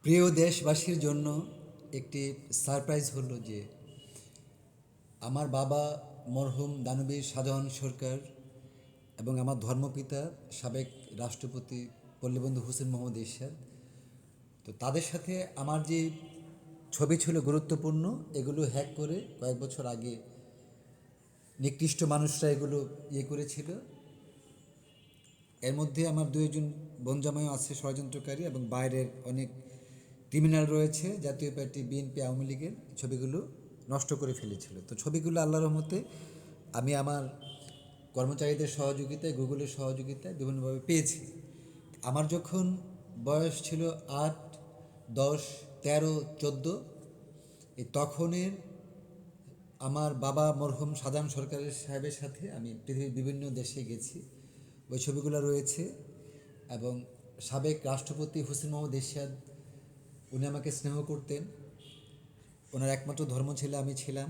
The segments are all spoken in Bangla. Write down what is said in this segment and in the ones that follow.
প্রিয় দেশবাসীর জন্য একটি সারপ্রাইজ হলো যে আমার বাবা মরহুম দানবীর শাহজাহান সরকার এবং আমার ধর্মপিতা সাবেক রাষ্ট্রপতি পল্লীবন্ধু হোসেন মোহাম্মদ এরশাদ, তো তাদের সাথে আমার যে ছবি ছিল গুরুত্বপূর্ণ, এগুলো হ্যাক করে কয়েক বছর আগে নিকৃষ্ট মানুষরা এগুলো করেছিল। এর মধ্যে আমার দুইজন বনজামাইও আছে ষড়যন্ত্রকারী, এবং বাইরের অনেক ক্রিমিনাল রয়েছে জাতীয় পার্টি বিএনপি আওয়ামী লীগের। ছবিগুলো নষ্ট করে ফেলেছিল। তো ছবিগুলো আল্লাহর রহমতে আমি আমার কর্মচারীদের সহযোগিতায়, গুগলের সহযোগিতায় বিভিন্নভাবে পেয়েছি। আমার যখন বয়স ছিল 8, 10, 13, 14, এই তখনের আমার বাবা মরহুম শাহজাহান সরকারের সাহেবের সাথে আমি পৃথিবীর বিভিন্ন দেশে গেছি। ওই ছবিগুলো রয়েছে। এবং সাবেক রাষ্ট্রপতি হোসেন মোহাম্মদ এরশাদ, উনি আমাকে স্নেহ করতেন। ওনার একমাত্র ধর্ম ছিল আমি ছিলাম।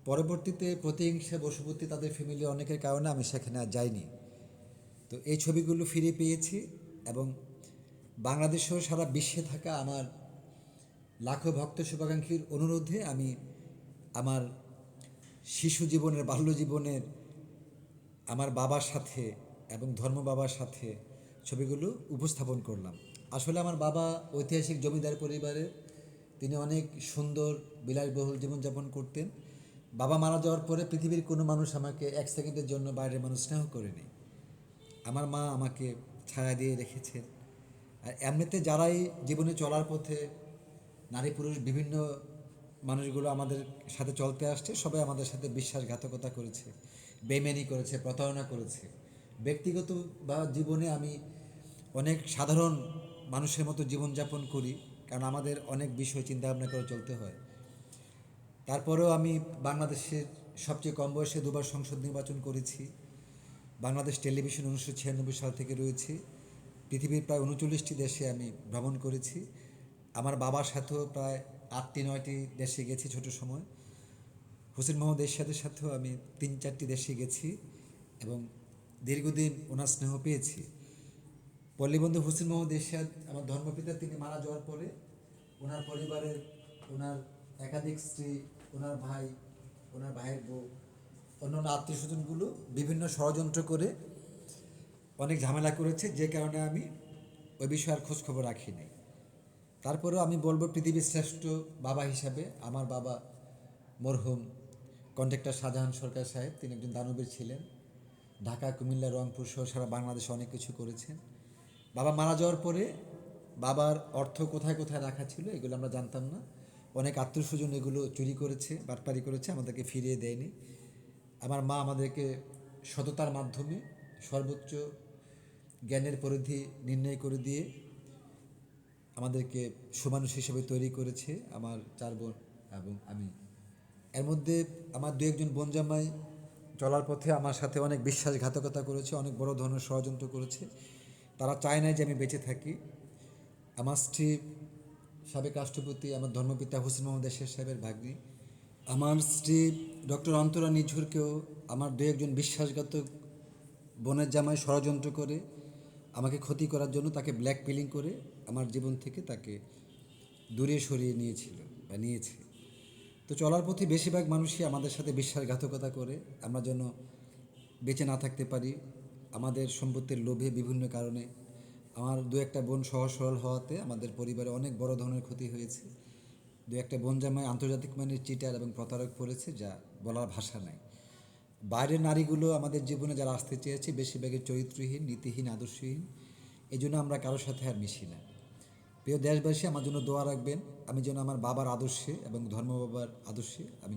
পরবর্তীতে প্রতিহিংসা, বশবর্তী তাদের ফ্যামিলি অনেকের কারণে আমি সেখানে আর যাইনি। তো এই ছবিগুলো ফিরে পেয়েছি, এবং বাংলাদেশেও সারা বিশ্বে থাকা আমার লাখো ভক্ত শুভাকাঙ্ক্ষীর অনুরোধে আমি আমার শিশু জীবনের, বাল্য জীবনের আমার বাবার সাথে এবং ধর্ম বাবার সাথে ছবিগুলো উপস্থাপন করলাম। আসলে আমার বাবা ঐতিহাসিক জমিদার পরিবারের, তিনি অনেক সুন্দর বিলাসবহুল জীবনযাপন করতেন। বাবা মারা যাওয়ার পরে পৃথিবীর কোনো মানুষ আমাকে এক সেকেন্ডের জন্য বাইরের মানুষ স্নেহ করেনি। আমার মা আমাকে ছায়া দিয়ে রেখেছেন। আর এমনিতে যারাই জীবনে চলার পথে, নারী পুরুষ বিভিন্ন মানুষগুলো আমাদের সাথে চলতে আসছে, সবাই আমাদের সাথে বিশ্বাসঘাতকতা করেছে, বেইমানি করেছে, প্রতারণা করেছে। ব্যক্তিগত বা জীবনে আমি অনেক সাধারণ মানুষের মতো জীবনযাপন করি, কারণ আমাদের অনেক বিষয় চিন্তাভাবনা করে চলতে হয়। তারপরেও আমি বাংলাদেশের সবচেয়ে কম বয়সে দুবার সংসদ নির্বাচন করেছি। বাংলাদেশ টেলিভিশন 1996 সাল থেকে রয়েছে। পৃথিবীর প্রায় 39টি দেশে আমি ভ্রমণ করেছি। আমার বাবার সাথেও প্রায় 8-9টি দেশে গেছি ছোট সময়। হোসেন মোহাম্মদ এরশাদের সাথেও আমি 3-4টি দেশে গেছি, এবং দীর্ঘদিন ওনার স্নেহ পেয়েছি। পল্লীবন্ধু হোসেন মোহাম্মদ এরশাদ, আমার ধর্মপিতা, তিনি মারা যাওয়ার পরে ওনার পরিবারের, ওনার একাধিক স্ত্রী, ওনার ভাই, ওনার ভাইয়ের বউ, অন্যান্য আত্মীয় স্বজনগুলো বিভিন্ন ষড়যন্ত্র করে অনেক ঝামেলা করেছে, যে কারণে আমি ওই বিষয়ে আর খোঁজখবর রাখি নাই। তারপরেও আমি বলবো পৃথিবীর শ্রেষ্ঠ বাবা হিসাবে আমার বাবা মরহুম কন্ট্রাক্টর শাহজাহান সরকার সাহেব, তিনি একজন দানবীর ছিলেন। ঢাকা, কুমিল্লা, রংপুর সহ সারা বাংলাদেশে অনেক কিছু করেছেন। বাবা মারা যাওয়ার পরে বাবার অর্থ কোথায় কোথায় রাখা ছিল এগুলো আমরা জানতাম না। অনেক আত্মীয়স্বজন এগুলো চুরি করেছে, বাটপারি করেছে, আমাদেরকে ফিরিয়ে দেয়নি। আমার মা আমাদেরকে সততার মাধ্যমে সর্বোচ্চ জ্ঞানের পরিধি নির্ণয় করে দিয়ে আমাদেরকে সুমানুষ হিসেবে তৈরি করেছে, আমার 4 বোন এবং আমি। এর মধ্যে আমার দু একজন বোনজামাই চলার পথে আমার সাথে অনেক বিশ্বাসঘাতকতা করেছে, অনেক বড় ধরনের ষড়যন্ত্র করেছে। তারা চায় না যে আমি বেঁচে থাকি। আমার স্ত্রী সাবেক রাষ্ট্রপতি, আমার ধর্মপিতা হোসেন মোহাম্মদ এরশাদ সাহেবের ভাগ্নি। আমার স্ত্রী ডক্টর অন্তরা নিঝুরকেও আমার দু একজন বিশ্বাসঘাতক বোনের জামাই ষড়যন্ত্র করে আমাকে ক্ষতি করার জন্য তাকে ব্ল্যাকমেলিং করে আমার জীবন থেকে তাকে দূরে সরিয়ে নিয়েছিল বা নিয়েছে। তো চলার পথে বেশিরভাগ মানুষই আমাদের সাথে বিশ্বাসঘাতকতা করে আমরা যেন বেঁচে না থাকতে পারি। আমাদের সম্পত্তির লোভে বিভিন্ন কারণে আমার দু একটা বোন সহজ সরল হওয়াতে আমাদের পরিবারে অনেক বড় ধরনের ক্ষতি হয়েছে। দু একটা বোন জামাই আন্তর্জাতিক মানের চিটার এবং প্রতারক পড়েছে, যা বলার ভাষা নাই। বাইরের নারীগুলো আমাদের জীবনে যারা আসতে চেয়েছে বেশিরভাগই চরিত্রহীন, নীতিহীন, আদর্শহীন। এই জন্য আমরা কারোর সাথে আর মিশি না। প্রিয় দেশবাসী, আমার জন্য দোয়া রাখবেন, আমি যেন আমার বাবার আদর্শে এবং ধর্ম বাবার আদর্শে আমি